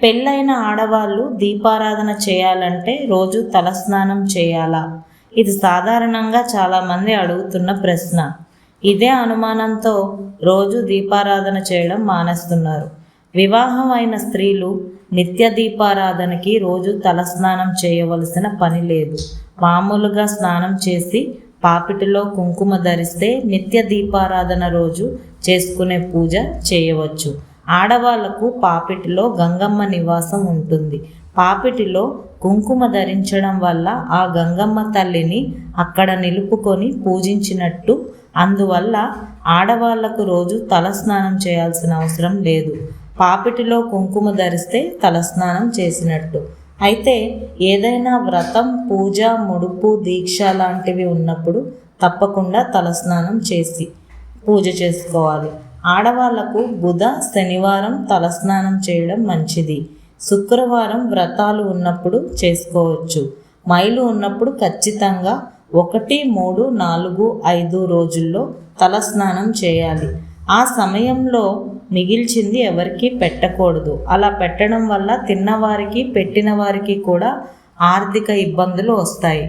పెళ్ళైన ఆడవాళ్ళు దీపారాధన చేయాలంటే రోజు తలస్నానం చేయాలా? ఇది సాధారణంగా చాలామంది అడుగుతున్న ప్రశ్న. ఇదే అనుమానంతో రోజు దీపారాధన చేయడం మానేస్తున్నారు. వివాహం అయిన స్త్రీలు నిత్య దీపారాధనకి రోజు తలస్నానం చేయవలసిన పని లేదు. మామూలుగా స్నానం చేసి పాపిటిలో కుంకుమ ధరిస్తే నిత్య దీపారాధన రోజు చేసుకునే పూజ చేయవచ్చు. ఆడవాళ్లకు పాపిటిలో గంగమ్మ నివాసం ఉంటుంది. పాపిటిలో కుంకుమ ధరించడం వల్ల ఆ గంగమ్మ తల్లిని అక్కడ నిలుపుకొని పూజించినట్టు. అందువల్ల ఆడవాళ్లకు రోజు తలస్నానం చేయాల్సిన అవసరం లేదు. పాపిటిలో కుంకుమ ధరిస్తే తలస్నానం చేసినట్టు. అయితే ఏదైనా వ్రతం, పూజ, ముడుపు, దీక్ష లాంటివి ఉన్నప్పుడు తప్పకుండా తలస్నానం చేసి పూజ చేసుకోవాలి. ఆడవాళ్లకు బుధ, శనివారం తలస్నానం చేయడం మంచిది. శుక్రవారం వ్రతాలు ఉన్నప్పుడు చేసుకోవచ్చు. మైలు ఉన్నప్పుడు ఖచ్చితంగా 1, 3, 4, 5 రోజుల్లో తలస్నానం చేయాలి. ఆ సమయంలో మిగిల్చింది ఎవరికీ పెట్టకూడదు. అలా పెట్టడం వల్ల తిన్నవారికి, పెట్టిన వారికి కూడా ఆర్థిక ఇబ్బందులు వస్తాయి.